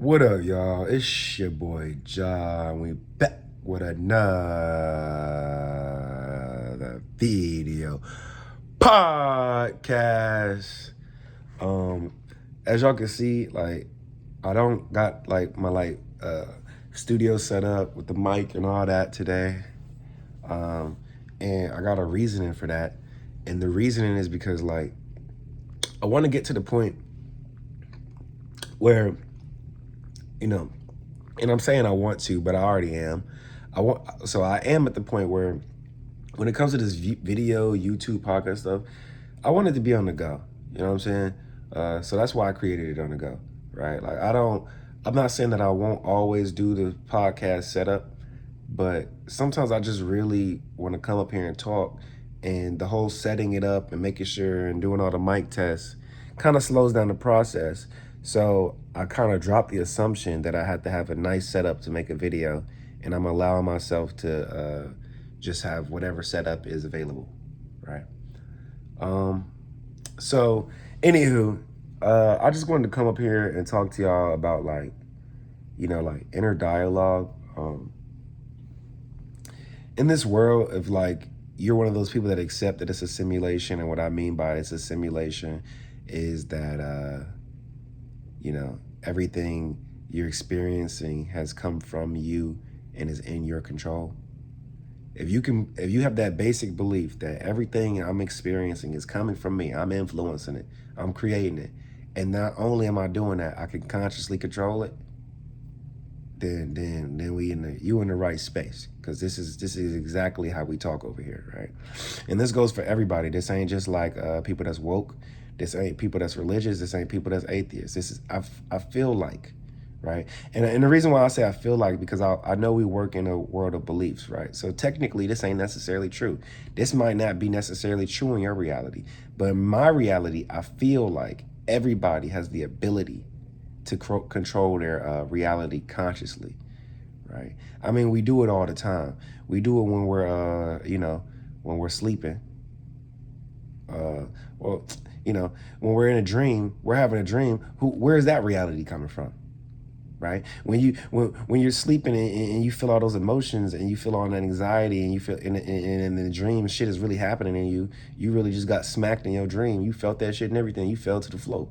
What up, y'all? It's your boy Ja, and we back with another video podcast. Um, as y'all can see, like I don't got like my studio set up with the mic and all that today. And I got a reasoning for that. And the reasoning is because like I want to get to the point where, you know, and I'm saying I want to, but I already am. I am at the point where when it comes to this video, YouTube, podcast stuff, I want it to be on the go. You know what I'm saying? So that's why I created it on the go, right? Like I'm not saying that I won't always do the podcast setup, but sometimes I just really want to come up here and talk, and the whole setting it up and making sure and doing all the mic tests kind of slows down the process. So I kind of dropped the assumption that I had to have a nice setup to make a video, and I'm allowing myself to just have whatever setup is available, right? So anywho, I just wanted to come up here and talk to y'all about like inner dialogue. In this world of like, you're one of those people that accept that it's a simulation, and what I mean by it's a simulation is that everything you're experiencing has come from you and is in your control. If you have that basic belief that everything I'm experiencing is coming from me, I'm influencing it, I'm creating it, and not only am I doing that, I can consciously control it, then you in the right space, because this is exactly how we talk over here, right? And this goes for everybody. This ain't just like people that's woke. This ain't people that's religious. This ain't people that's atheists. This is I feel like, right? And the reason why I say I feel like, because I know we work in a world of beliefs, right? So technically, this ain't necessarily true. This might not be necessarily true in your reality, but in my reality, I feel like everybody has the ability to control their reality consciously, right? I mean, we do it all the time. We do it when we're, when we're sleeping. Well, when we're in a dream, we're having a dream. Where's that reality coming from, right? When you're sleeping and you feel all those emotions and you feel all that anxiety and you feel in the dream shit is really happening and you really just got smacked in your dream. You felt that shit and everything. You fell to the floor.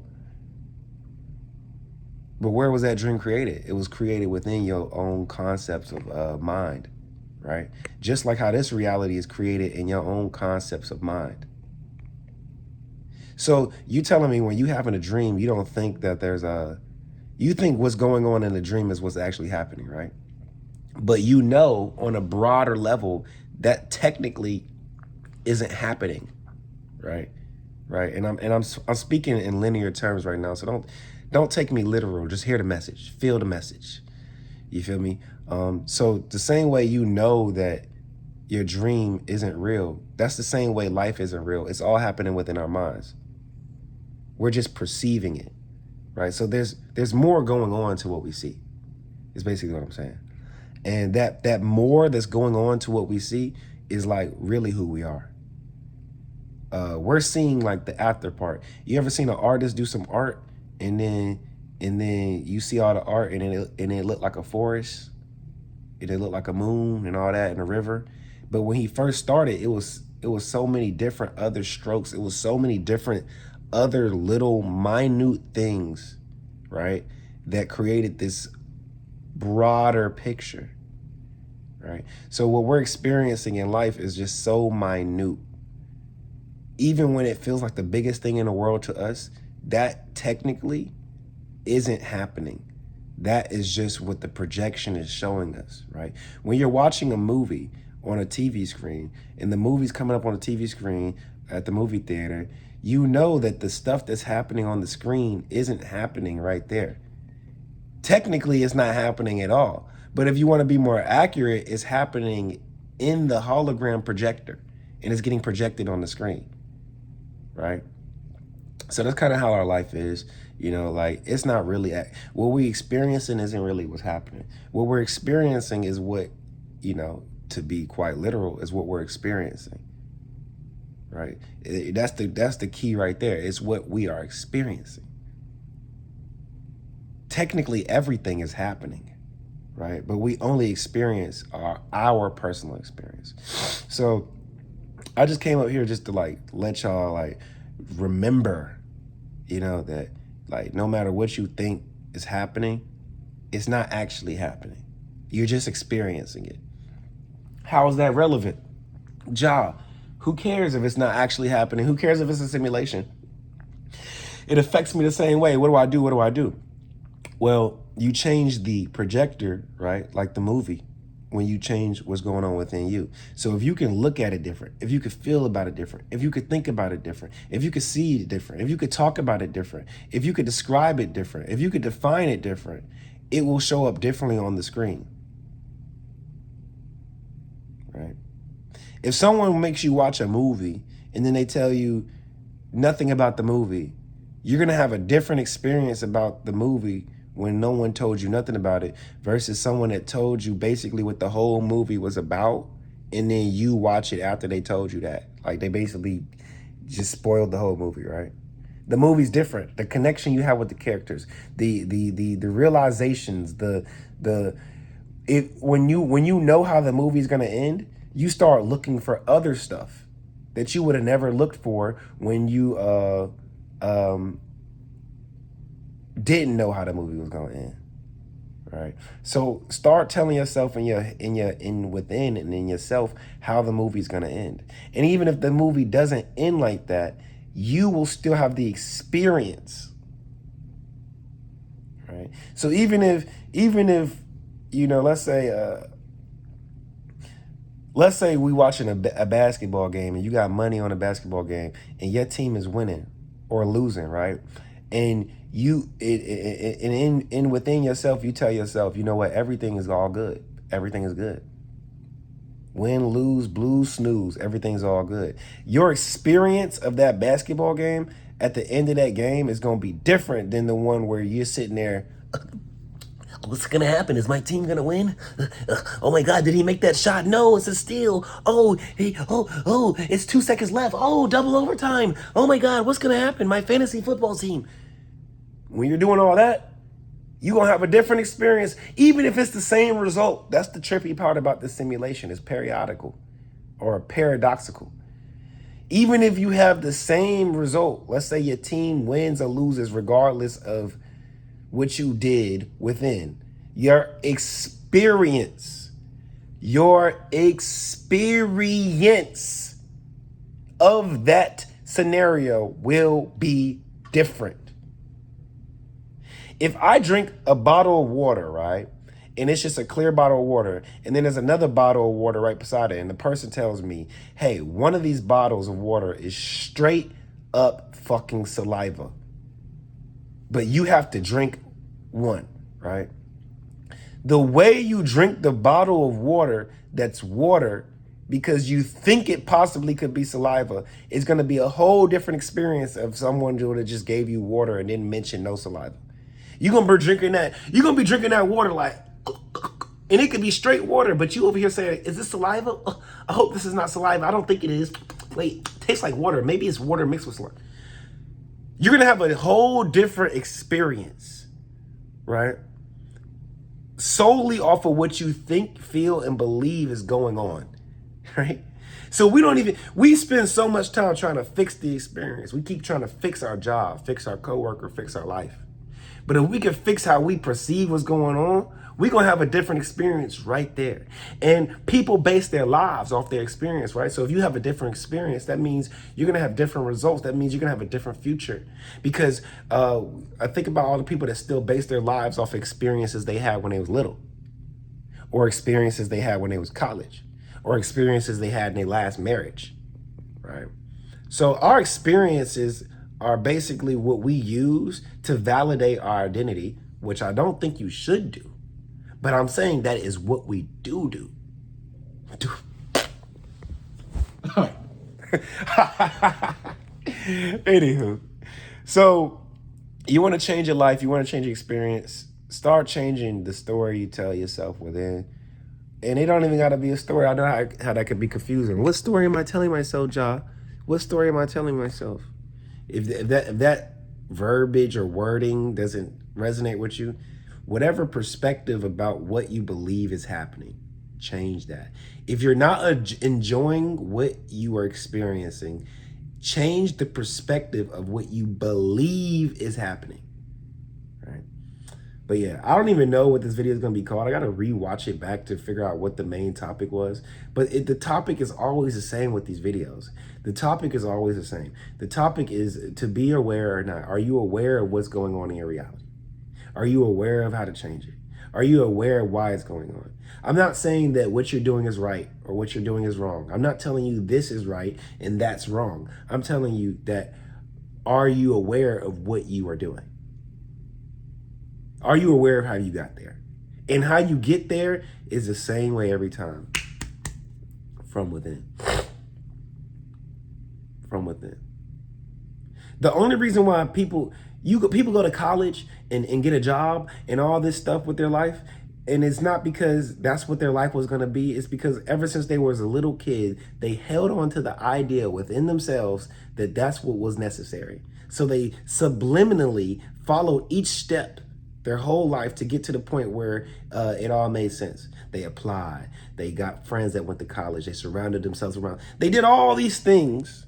But where was that dream created? It was created within your own concepts of mind, right? Just like how this reality is created in your own concepts of mind. So you telling me when you having a dream, you don't think that you think what's going on in the dream is what's actually happening, right? But on a broader level, that technically isn't happening, right? Right. And I'm speaking in linear terms right now, so don't take me literal. Just hear the message, feel the message. You feel me? So the same way that your dream isn't real, that's the same way life isn't real. It's all happening within our minds. We're just perceiving it, right? So there's more going on to what we see. Is basically what I'm saying. And that more that's going on to what we see is like really who we are. We're seeing like the after part. You ever seen an artist do some art and then you see all the art and it looked like a forest, it looked like a moon and all that and a river. But when he first started, it was so many different other strokes. It was so many different other little minute things, right, that created this broader picture, right? So what we're experiencing in life is just so minute. Even when it feels like the biggest thing in the world to us, that technically isn't happening. That is just what the projection is showing us, right? When you're watching a movie on a TV screen and the movie's coming up on a TV screen at the movie theater, you know that the stuff that's happening on the screen isn't happening right there. Technically, it's not happening at all. But if you want to be more accurate, it's happening in the hologram projector and it's getting projected on the screen. Right? So that's kind of how our life is, like it's not really, what we experiencing isn't really what's happening. What we're experiencing is what, to be quite literal, is what we're experiencing, right? That's the key right there. It's what we are experiencing. technically everything is happening, right? But we only experience our personal experience. So I just came up here just to like let y'all like remember, that like no matter what you think is happening, it's not actually happening. You're just experiencing it. How is that relevant? Ja, who cares if it's not actually happening? Who cares if it's a simulation? It affects me the same way. What do I do? What do I do? Well, you change the projector, right? Like the movie, when you change what's going on within you. So if you can look at it different, if you could feel about it different, if you could think about it different, if you could see it different, if you could talk about it different, if you could describe it different, if you could define it different, it will show up differently on the screen, right? If someone makes you watch a movie and then they tell you nothing about the movie, you're going to have a different experience about the movie when no one told you nothing about it versus someone that told you basically what the whole movie was about, and then you watch it after they told you that. Like they basically just spoiled the whole movie, right? The movie's different. The connection you have with the characters, the realizations, when you know how the movie's gonna end, you start looking for other stuff that you would have never looked for when you didn't know how the movie was gonna end, right? So start telling yourself within and in yourself how the movie's gonna end. And even if the movie doesn't end like that, you will still have the experience, right? So even if let's say we watching a basketball game and you got money on a basketball game and your team is winning or losing, right? And within yourself, you tell yourself, you know what, everything is all good. Everything is good. Win, lose, blues, snooze, everything's all good. Your experience of that basketball game at the end of that game is going to be different than the one where you're sitting there, what's going to happen? Is my team going to win? Oh my God, did he make that shot? No, it's a steal. Oh, it's 2 seconds left. Oh, double overtime. Oh my God, what's going to happen? My fantasy football team. When you're doing all that, you're going to have a different experience, even if it's the same result. That's the trippy part about this simulation. It's periodical or paradoxical. Even if you have the same result, let's say your team wins or loses regardless of what you did within, your experience of that scenario will be different. If I drink a bottle of water, right, and it's just a clear bottle of water, and then there's another bottle of water right beside it, and the person tells me, hey, one of these bottles of water is straight up fucking saliva, but you have to drink one, right? The way you drink the bottle of water that's water because you think it possibly could be saliva is going to be a whole different experience of someone who would have just gave you water and didn't mention no saliva. You're going to be drinking that water like, and it could be straight water, but you over here saying, is this saliva? I hope this is not saliva. I don't think it is. Wait, it tastes like water. Maybe it's water mixed with saliva. You're going to have a whole different experience, right? Solely off of what you think, feel, and believe is going on, right? So we spend so much time trying to fix the experience. We keep trying to fix our job, fix our coworker, fix our life. But if we can fix how we perceive what's going on, we're going to have a different experience right there. And people base their lives off their experience, right? So if you have a different experience, that means you're going to have different results. That means you're going to have a different future. Because I think about all the people that still base their lives off experiences they had when they was little, or experiences they had when they was college, or experiences they had in their last marriage, right? So our experiences are basically what we use to validate our identity, which I don't think you should do. But I'm saying that is what we do. Anywho, so you want to change your life, you want to change your experience, start changing the story you tell yourself within. And it don't even got to be a story. I know how that could be confusing. What story am I telling myself, Ja? What story am I telling myself? If that verbiage or wording doesn't resonate with you, whatever perspective about what you believe is happening, change that. If you're not enjoying what you are experiencing, change the perspective of what you believe is happening, right? But yeah, I don't even know what this video is going to be called. I got to rewatch it back to figure out what the main topic was. But the topic is always the same with these videos. The topic is always the same. The topic is to be aware or not. Are you aware of what's going on in your reality? Are you aware of how to change it? Are you aware of why it's going on? I'm not saying that what you're doing is right or what you're doing is wrong. I'm not telling you this is right and that's wrong. I'm telling you that, are you aware of what you are doing? Are you aware of how you got there? And how you get there is the same way every time. From within. From within. The only reason why people go to college and get a job and all this stuff with their life, and it's not because that's what their life was going to be. It's because ever since they was a little kid, they held on to the idea within themselves that that's what was necessary. So they subliminally followed each step their whole life to get to the point where it all made sense. They applied. They got friends that went to college. They surrounded themselves around. They did all these things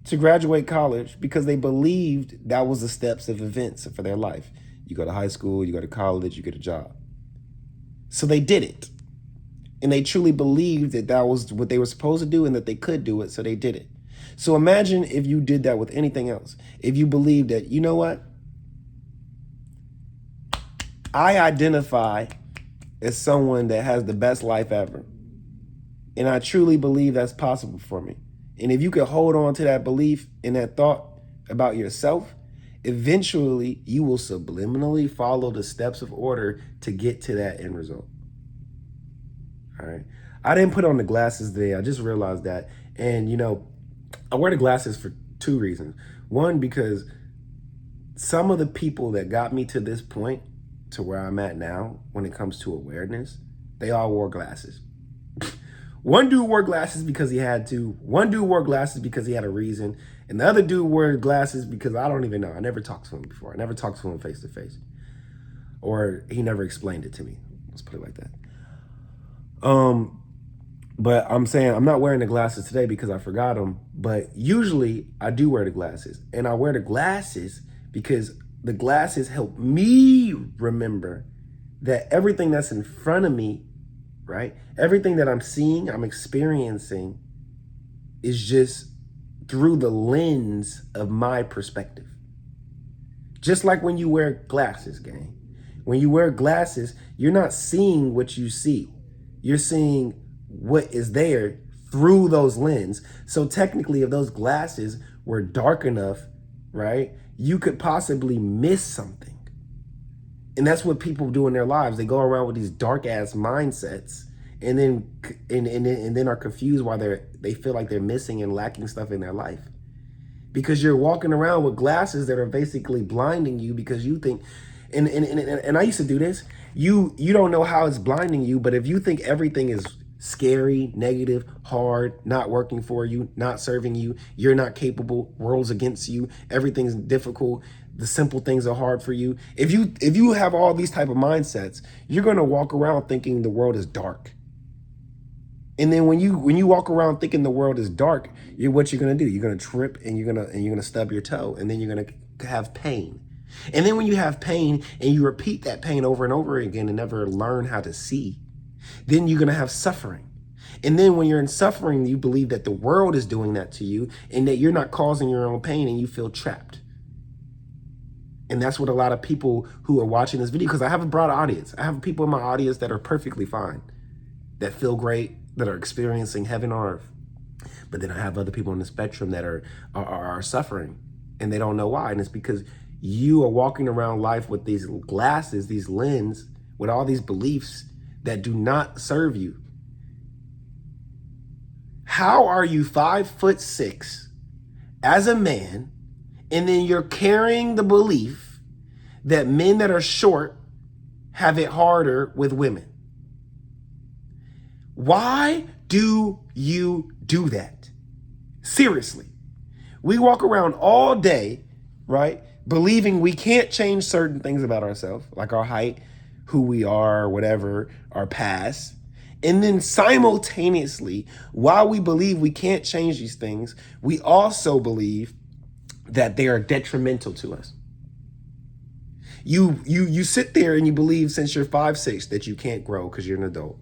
to graduate college because they believed that was the steps of events for their life. You go to high school, you go to college, you get a job. So they did it. And they truly believed that that was what they were supposed to do and that they could do it, so they did it. So imagine if you did that with anything else. If you believed that, you know what? I identify as someone that has the best life ever. And I truly believe that's possible for me. And if you could hold on to that belief and that thought about yourself, eventually you will subliminally follow the steps of order to get to that end result. All right. I didn't put on the glasses today. I just realized that. And, you know, I wear the glasses for two reasons. One, because some of the people that got me to this point, to where I'm at now, when it comes to awareness, they all wore glasses. One dude wore glasses because he had to. One dude wore glasses because he had a reason. And the other dude wore glasses because I don't even know. I never talked to him before. I never talked to him face to face. Or he never explained it to me. Let's put it like that. But I'm saying I'm not wearing the glasses today because I forgot them. But usually I do wear the glasses. And I wear the glasses because the glasses help me remember that everything that's in front of me, right? Everything that I'm seeing, I'm experiencing is just through the lens of my perspective. Just like when you wear glasses, gang. When you wear glasses, you're not seeing what you see. You're seeing what is there through those lenses. So technically, if those glasses were dark enough, right, you could possibly miss something. And that's what people do in their lives. They go around with these dark ass mindsets and then are confused why they feel like they're missing and lacking stuff in their life. Because you're walking around with glasses that are basically blinding you because you think, and I used to do this, you don't know how it's blinding you, but if you think everything is scary, negative, hard, not working for you, not serving you, you're not capable, world's against you, everything's difficult, the simple things are hard for you. If you have all these type of mindsets, you're gonna walk around thinking the world is dark. And then when you walk around thinking the world is dark, what you're gonna do? You're gonna trip and you're gonna stub your toe, and then you're gonna have pain. And then when you have pain and you repeat that pain over and over again and never learn how to see, then you're gonna have suffering. And then when you're in suffering, you believe that the world is doing that to you and that you're not causing your own pain and you feel trapped. And that's what a lot of people who are watching this video, because I have a broad audience. I have people in my audience that are perfectly fine, that feel great, that are experiencing heaven on earth. But then I have other people on the spectrum that are suffering and they don't know why. And it's because you are walking around life with these glasses, these lenses, with all these beliefs that do not serve you. How are you 5'6" as a man, and then you're carrying the belief that men that are short have it harder with women? Why do you do that? Seriously. We walk around all day, right, believing we can't change certain things about ourselves, like our height, who we are, whatever, our past. And then simultaneously, while we believe we can't change these things, we also believe that they are detrimental to us. You sit there and you believe since you're 5'6" that you can't grow because you're an adult.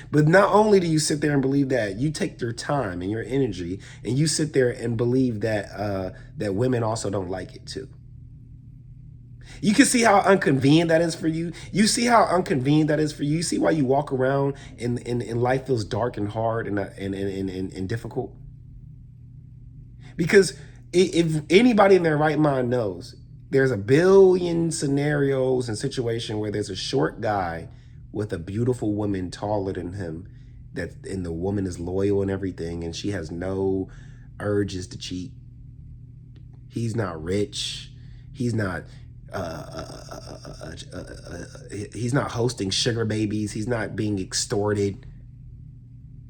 But not only do you sit there and believe that, you take your time and your energy and you sit there and believe that that women also don't like it too. You can see how inconvenient that is for you. You see how inconvenient that is for you. You see why you walk around and life feels dark and hard and difficult. Because if anybody in their right mind knows, there's a billion scenarios and situation where there's a short guy with a beautiful woman taller than him, and the woman is loyal and everything, and she has no urges to cheat. He's not rich. He's not he's not hosting sugar babies. He's not being extorted.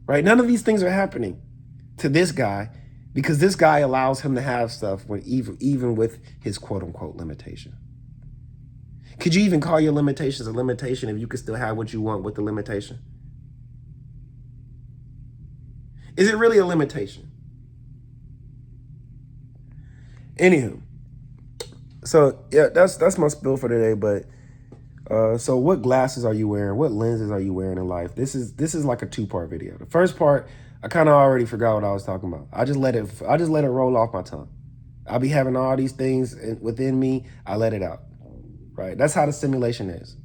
Right? None of these things are happening to this guy, because this guy allows him to have stuff when even with his quote unquote limitation. Could you even call your limitations a limitation if you could still have what you want with the limitation? Is it really a limitation? Anywho, so yeah, that's my spill for today. But so what glasses are you wearing? What lenses are you wearing in life? This is like a 2-part video. The first part, I kind of already forgot what I was talking about. I just let it roll off my tongue. I'll be having all these things within me. I let it out. Right? That's how the simulation is.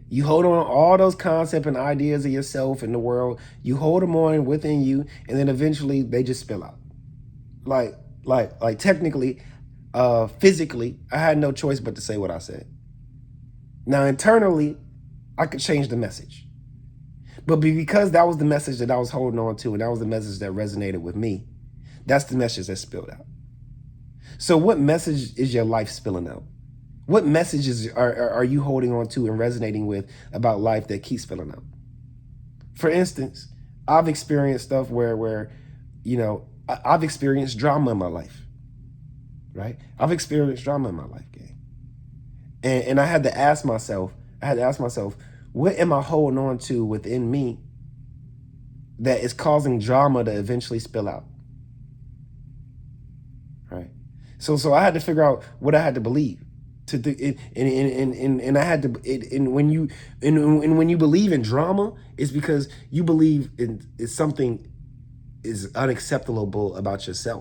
You hold on all those concepts and ideas of yourself and the world. You hold them on within you, and then eventually they just spill out. Like technically, physically, I had no choice but to say what I said. Now internally, I could change the message. But because that was the message that I was holding on to, and that was the message that resonated with me, that's the message that spilled out. So what message is your life spilling out? What messages are you holding on to and resonating with about life that keeps spilling out? For instance, I've experienced stuff where you know, I've experienced drama in my life, right? I've experienced drama in my life, gang. And I had to ask myself, what am I holding on to within me that is causing drama to eventually spill out? Right? So I had to figure out what I had to believe. And I had to, and when you believe in drama, it's because you believe in something is unacceptable about yourself.